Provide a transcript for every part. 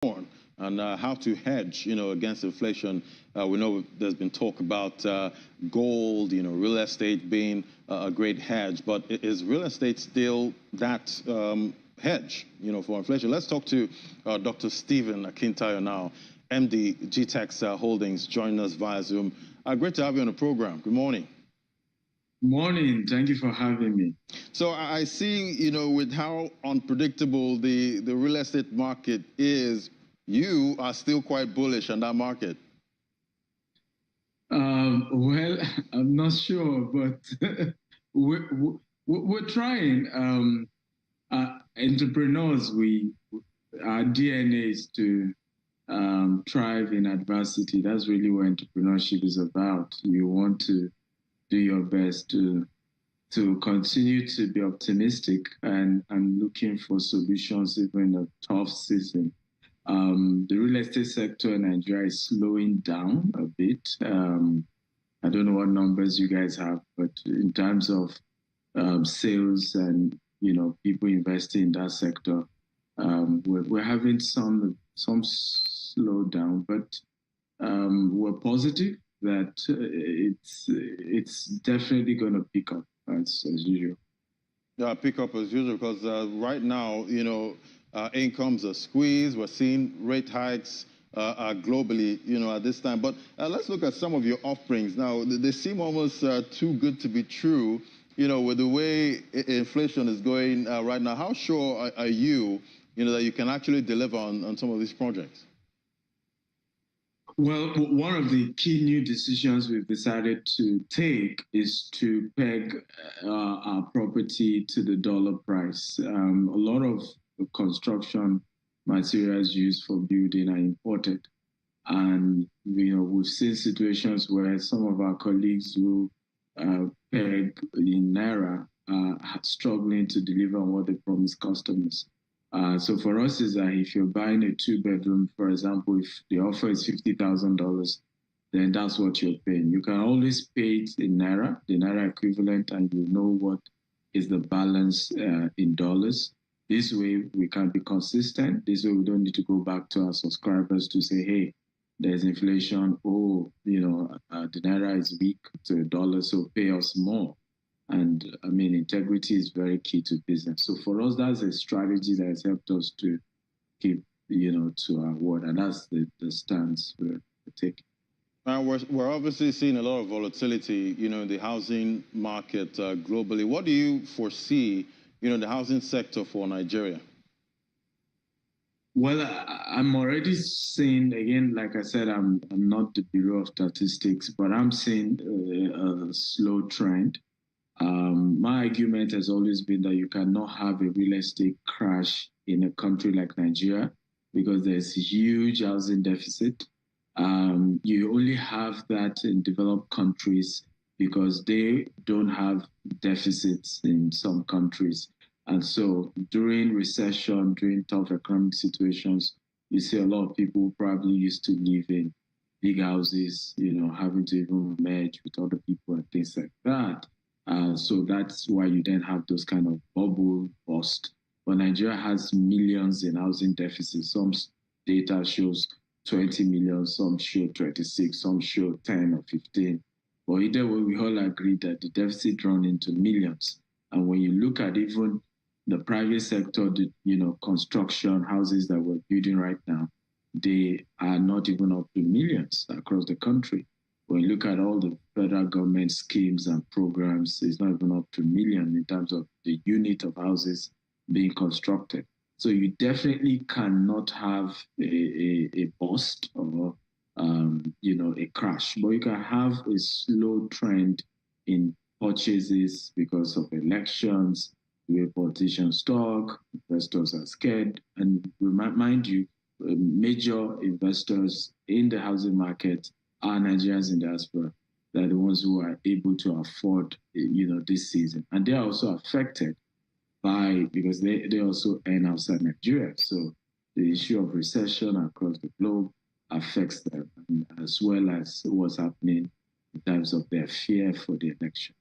and how to hedge, against inflation. We know there's been talk about gold, real estate being a great hedge, but is real estate still that hedge, for inflation? Let's talk to Dr. Stephen Akintayo now, MD, GtextHomes Holdings, joining us via Zoom. Great to have you on the program. Good morning. Morning. Thank you for having me. So I see, with how unpredictable the real estate market is, you are still quite bullish on that market. Well, I'm not sure, but we're trying. Entrepreneurs, our DNA is to thrive in adversity. That's really what entrepreneurship is about. You want to do your best to continue to be optimistic and looking for solutions even in a tough season. The real estate sector in Nigeria is slowing down a bit. I don't know what numbers you guys have, but in terms of sales and people investing in that sector, we're having some slowdown, but we're positive that it's definitely going to pick up as usual. Yeah, pick up as usual because right now, incomes are squeezed. We're seeing rate hikes globally, at this time. But let's look at some of your offerings. Now, they seem almost too good to be true, with the way inflation is going right now. How sure are you, that you can actually deliver on some of these projects? Well, one of the key new decisions we've decided to take is to peg our property to the dollar price. A lot of construction materials used for building are imported. And, we've seen situations where some of our colleagues who peg in Naira are struggling to deliver on what they promise customers. So for us is that if you're buying a 2-bedroom, for example, if the offer is $50,000, then that's what you're paying. You can always pay it in Naira, the Naira equivalent, and you know what is the balance in dollars. This way we can be consistent. This way we don't need to go back to our subscribers to say, hey, there's inflation. Oh, the Naira is weak to the dollar, so pay us more. And integrity is very key to business. So for us, that's a strategy that has helped us to keep, to our word. And that's the stance we're taking. We're obviously seeing a lot of volatility, in the housing market globally. What do you foresee, the housing sector for Nigeria? Well, I'm already seeing, again, like I said, I'm not the Bureau of Statistics, but I'm seeing a slow trend. My argument has always been that you cannot have a real estate crash in a country like Nigeria because there's a huge housing deficit. You only have that in developed countries because they don't have deficits in some countries. And so during recession, during tough economic situations, you see a lot of people who probably used to live in big houses, having to even merge with other people and things like that. So that's why you then have those kind of bubble bust. But Nigeria has millions in housing deficit. Some data shows 20 million, some show 26, some show 10 or 15. But either way, we all agree that the deficit run into millions. And when you look at even the private sector, construction houses that we're building right now, they are not even up to millions across the country. When you look at all the federal government schemes and programs, it's not even up to a million in terms of the unit of houses being constructed. So you definitely cannot have a bust or, a crash, but you can have a slow trend in purchases because of elections, the way politicians talk, investors are scared. And mind you, major investors in the housing market are Nigerians in diaspora. They're the ones who are able to afford, this season. And they are also affected because they also earn outside Nigeria. So the issue of recession across the globe affects them, as well as what's happening in terms of their fear for the election.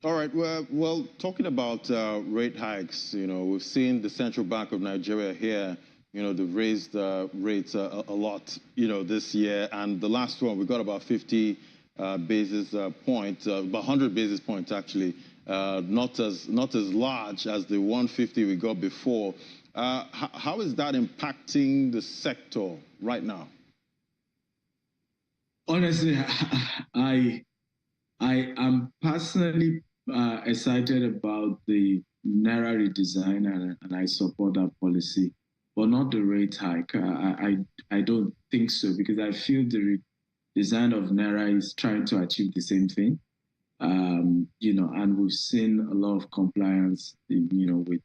All right. Well, talking about rate hikes, we've seen the Central Bank of Nigeria here You know, they've raised rates a lot, you know, this year. And the last one, we got about 50 basis points, about 100 basis points actually, not as large as the 150 we got before. How is that impacting the sector right now? Honestly, I am personally excited about the Naira redesign, and I support that policy, but not the rate hike. I don't think so, because I feel the design of Naira is trying to achieve the same thing. You know, and we've seen a lot of compliance, you know, with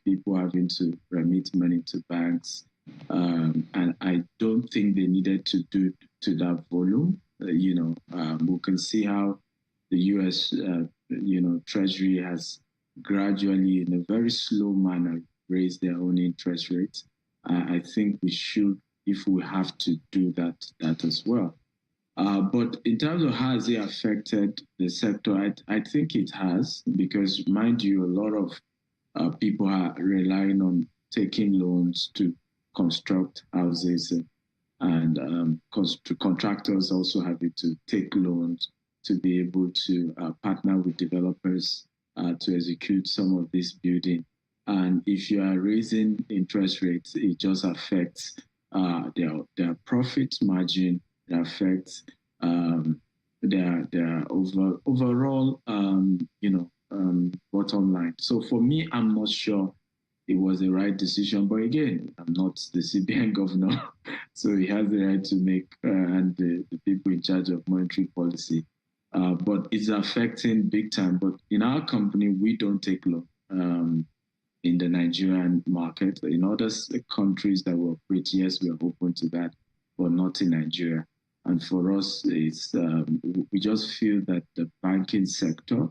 people having to remit money to banks. And I don't think they needed to do to that volume. You know, we can see how the U.S. You know, Treasury has gradually, in a very slow manner, raised their own interest rates. I think we should, if we have to do that as well. But in terms of how has it affected the sector, I think it has, because, mind you, a lot of people are relying on taking loans to construct houses, and contractors also having to take loans to be able to partner with developers to execute some of this building. And if you are raising interest rates, it just affects their profit margin. It affects their overall bottom line. So for me, I'm not sure it was the right decision. But again, I'm not the CBN governor, so he has the right to make, and the people in charge of monetary policy. But it's affecting big time. But in our company, we don't take loan in the Nigerian market. In other countries that we operate, yes, we are open to that, but not in Nigeria. And for us, it's we just feel that the banking sector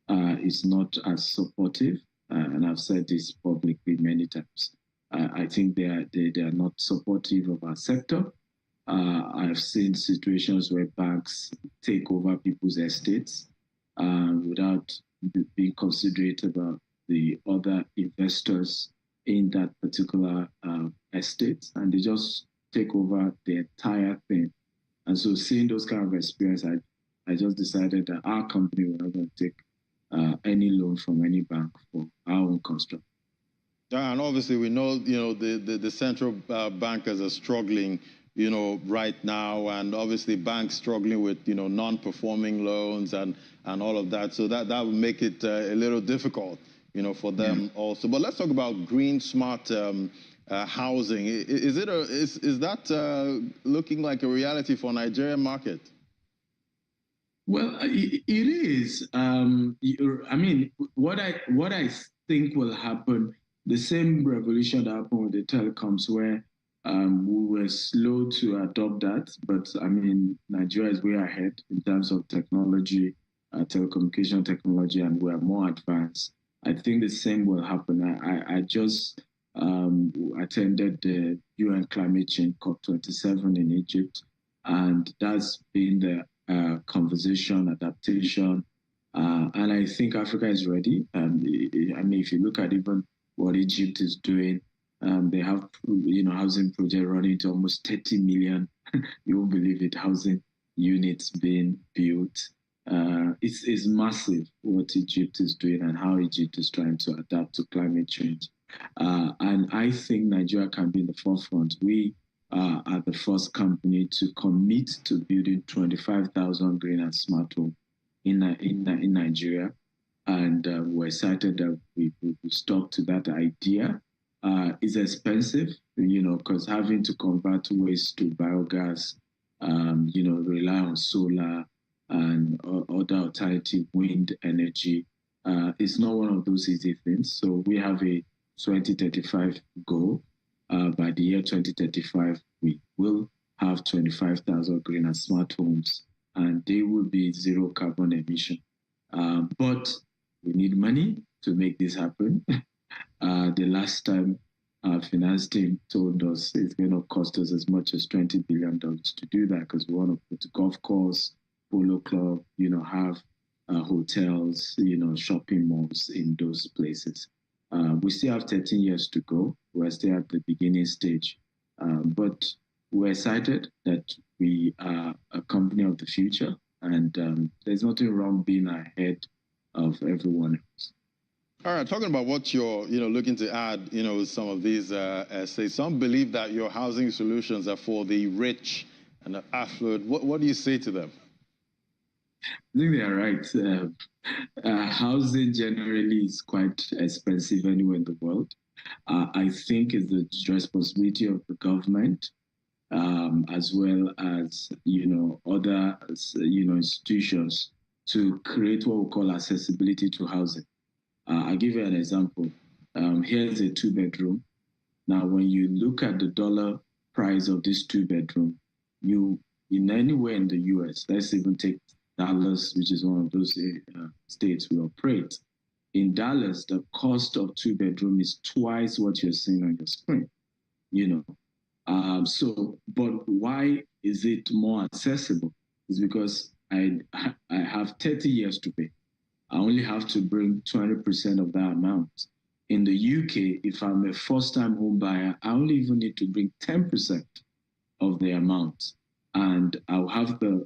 is not as supportive. And I've said this publicly many times. I think they are not supportive of our sector. I've seen situations where banks take over people's estates without being considerate about the other investors in that particular estate, and they just take over the entire thing. And so, seeing those kind of experience, I just decided that our company will not going to take any loan from any bank for our own construction. Yeah, and obviously we know, you know, the central bankers are struggling, you know, right now, and obviously banks struggling with, you know, non-performing loans and all of that. So that will make it a little difficult, you know, for them also. But let's talk about green smart housing. Is that looking like a reality for Nigerian market? Well, it is. I mean, what I think will happen, the same revolution that happened with the telecoms, where we were slow to adopt that, but I mean, Nigeria is way ahead in terms of technology, telecommunication technology, and we are more advanced. I think the same will happen. I just attended the UN Climate Change COP27 in Egypt, and that's been the conversation, adaptation, and I think Africa is ready. I mean, if you look at even what Egypt is doing, they have, you know, housing project running to almost 30 million. You won't believe it, housing units being built. It's massive what Egypt is doing and how Egypt is trying to adapt to climate change. And I think Nigeria can be in the forefront. We are the first company to commit to building 25,000 green and smart homes in Nigeria. And we're excited that we stuck to that idea. It's expensive, you know, because having to convert waste to biogas, you know, rely on solar and other alternative wind energy, is not one of those easy things. So we have a 2035 goal. By the year 2035, we will have 25,000 green and smart homes, and they will be zero carbon emission. But we need money to make this happen. The last time our finance team told us it's going to cost us as much as $20 billion to do that, because we want to put a golf course, polo club, you know, have hotels, you know, shopping malls in those places. We still have 13 years to go. We're still at the beginning stage. But we're excited that we are a company of the future, and there's nothing wrong being ahead of everyone else. All right, talking about what you're, looking to add, with some of these essays. Some believe that your housing solutions are for the rich and the affluent. What do you say to them? I think they are right. Housing generally is quite expensive anywhere in the world. I think it's the responsibility of the government, as well as other institutions, to create what we call accessibility to housing. I'll give you an example. Here's a 2-bedroom. Now, when you look at the dollar price of this 2-bedroom, in anywhere in the US, let's even take Dallas, which is one of those states we operate. In Dallas, the cost of 2-bedroom is twice what you're seeing on your screen. But why is it more accessible? It's because I have 30 years to pay. I only have to bring 20% of that amount. In the UK, if I'm a first-time home buyer, I only even need to bring 10% of the amount. And I'll have the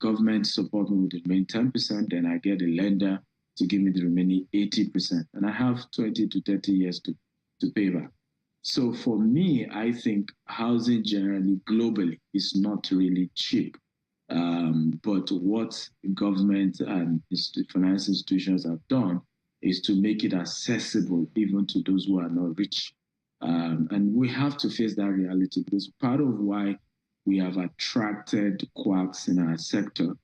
government support me with the remaining 10%, then I get a lender to give me the remaining 80%. And I have 20 to 30 years to pay back. So for me, I think housing generally, globally, is not really cheap. But what government and finance institutions have done is to make it accessible even to those who are not rich. And we have to face that reality, because part of why we have attracted quacks in our sector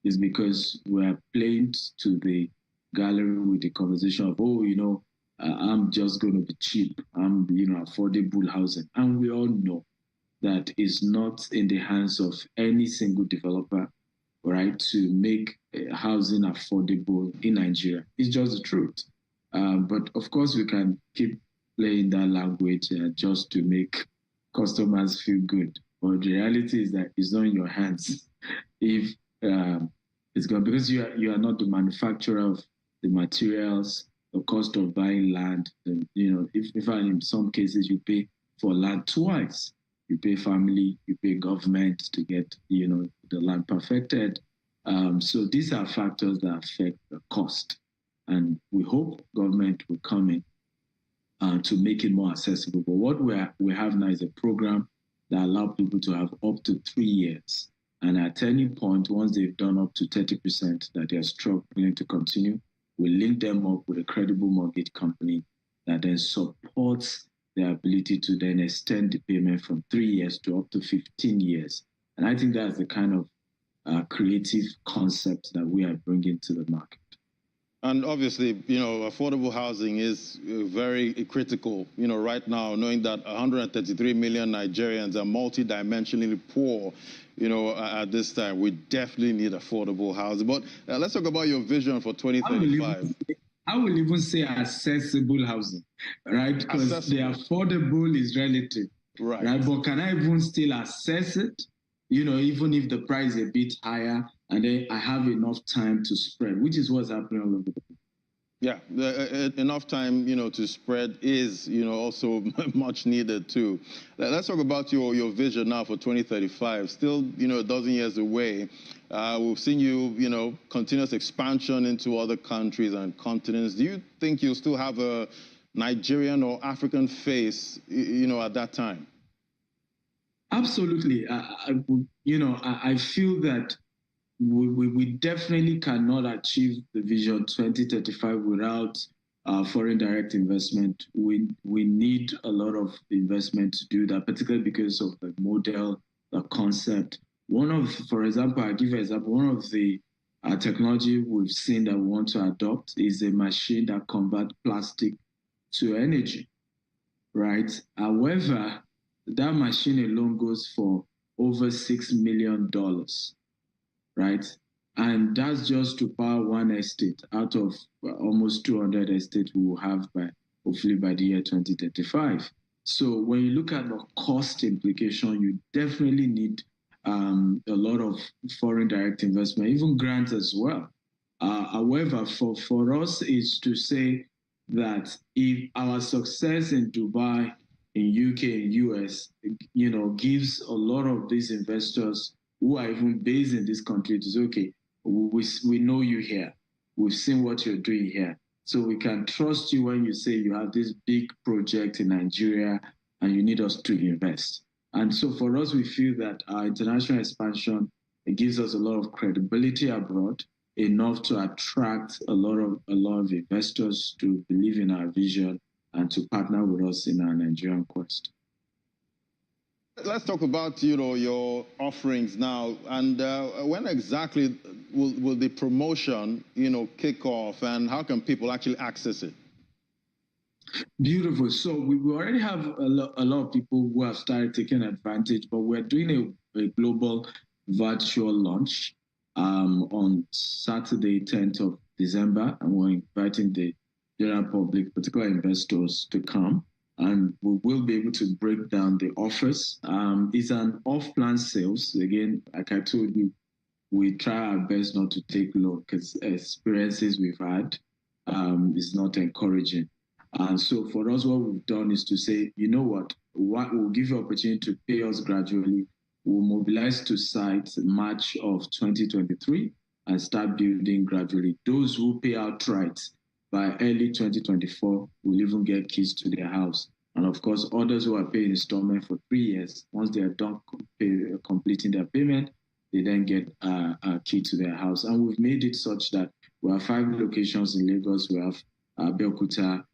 is because we're playing to the gallery with the conversation of, I'm just going to be cheap. I'm, affordable housing. And we all know that is not in the hands of any single developer, right, to make housing affordable in Nigeria. It's just the truth. But of course, we can keep playing that language just to make customers feel good. But the reality is that it's not in your hands if it's gone, because you are not the manufacturer of the materials, the cost of buying land. If in some cases you pay for land twice. You pay family, you pay government to get, the land perfected. So these are factors that affect the cost. And we hope government will come in to make it more accessible. But what we have now is a program that allows people to have up to 3 years. And at any point, once they've done up to 30% that they're struggling to continue, we link them up with a credible mortgage company that then supports their ability to then extend the payment from 3 years to up to 15 years. And I think that's the kind of creative concept that we are bringing to the market. And obviously, affordable housing is very critical, right now, knowing that 133 million Nigerians are multidimensionally poor, at this time. We definitely need affordable housing. But let's talk about your vision for 2035. I will even say accessible housing, right? Because the affordable is relative, right? But can I even still access it? Even if the price is a bit higher, and then I have enough time to spread, which is what's happening all over the place. Yeah, enough time, to spread is, also much needed too. Let's talk about your vision now for 2035. Still, a dozen years away. We've seen you, continuous expansion into other countries and continents. Do you think you'll still have a Nigerian or African face, at that time? Absolutely. I feel that we definitely cannot achieve the vision 2035 without foreign direct investment. We need a lot of investment to do that, particularly because of the model, the concept. For example, I'll give you an example. One of the technology we've seen that we want to adopt is a machine that converts plastic to energy, right? However, that machine alone goes for over $6 million, right? And that's just to power one estate out of almost 200 estates we will have hopefully by the year 2035. So when you look at the cost implication, you definitely need a lot of foreign direct investment, even grants as well. However, for us is to say that if our success in Dubai, in UK, and US, gives a lot of these investors who are even based in this country to say, okay, we know you here. We've seen what you're doing here. So we can trust you when you say you have this big project in Nigeria and you need us to invest. And so for us, we feel that our international expansion, it gives us a lot of credibility abroad, enough to attract a lot of investors to believe in our vision and to partner with us in our Nigerian quest. Let's talk about your offerings now, and when exactly will the promotion kick off, and how can people actually access it? Beautiful. So we already have a lot of people who have started taking advantage, but we're doing a global virtual launch on Saturday, 10th of December, and we're inviting the general public, particular investors, to come, and we will be able to break down the offers. It's an off-plan sales. Again, like I told you, we try our best not to take loan because experiences we've had is not encouraging. And so for us, what we've done is to say, you know what we'll give you opportunity to pay us gradually. We'll mobilize to sites in March of 2023 and start building gradually. Those who pay outright by early 2024 will even get keys to their house. And of course, others who are paying installment for 3 years, once they are done completing their payment, they then get a key to their house. And we've made it such that we have 5 locations in Lagos. We have Abeokuta,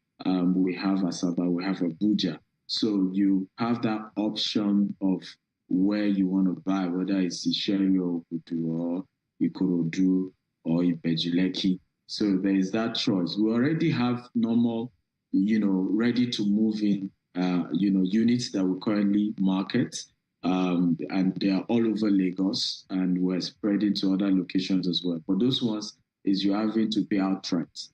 we have Asaba, we have Abuja. So you have that option of where you want to buy, whether it's Isheri or Obudu or Ikorodu or Ibejuleki. So there is that choice. We already have normal, ready to move in, units that we currently market, and they are all over Lagos, and we're spreading to other locations as well. But those ones is you're having to pay outright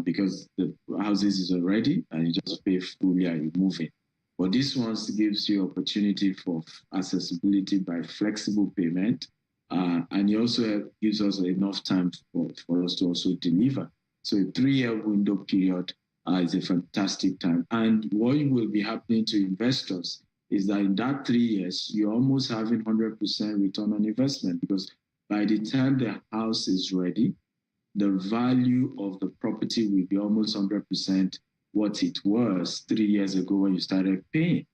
because the houses is already, and you just pay fully and you move in. But this ones gives you opportunity for accessibility by flexible payment. And it also gives us enough time for us to also deliver. So a 3-year window period is a fantastic time. And what will be happening to investors is that in that 3 years, you're almost having 100% return on investment, because by the time the house is ready, the value of the property will be almost 100% what it was 3 years ago when you started paying.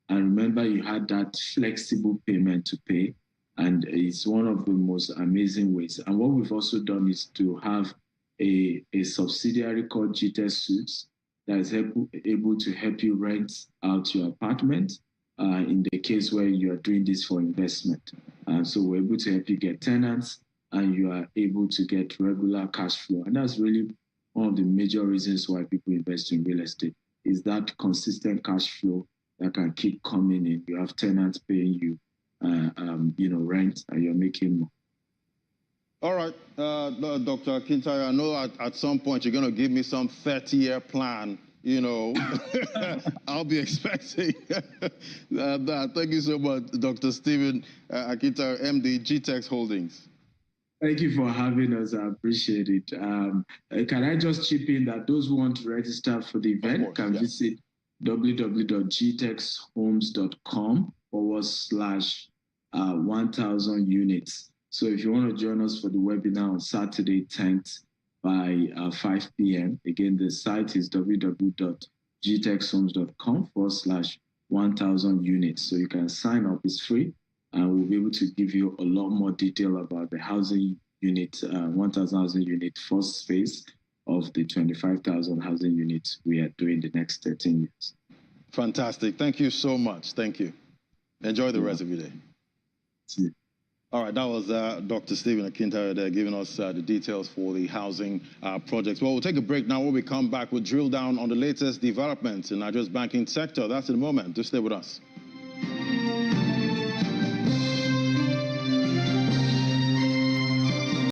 And remember, you had that flexible payment to pay. And it's one of the most amazing ways. And what we've also done is to have a subsidiary called GtextHomes that is able to help you rent out your apartment in the case where you are doing this for investment. So we're able to help you get tenants, and you are able to get regular cash flow. And that's really one of the major reasons why people invest in real estate, is that consistent cash flow that can keep coming in. You have tenants paying you rent, and you're making more. All right, Dr. Akintayo, I know at some point you're going to give me some 30-year plan. I'll be expecting that. Thank you so much, Dr. Stephen Akintayo, MD, GTEX Holdings. Thank you for having us. I appreciate it. Can I just chip in that those who want to register for the event can visit www.gtexthomes.com/1000 units. So if you want to join us for the webinar on Saturday 10th by 5 p.m., again, the site is www.gtexthomes.com/1000 units. So you can sign up, it's free, and we'll be able to give you a lot more detail about the housing unit, 1,000 housing unit first phase of the 25,000 housing units we are doing the next 13 years. Fantastic. Thank you so much. Thank you. Enjoy the rest of your day. See you. All right, that was Dr. Stephen Akintayo there giving us the details for the housing projects. Well, we'll take a break now. When we come back, we'll drill down on the latest developments in Nigeria's banking sector. That's in a moment. Just stay with us.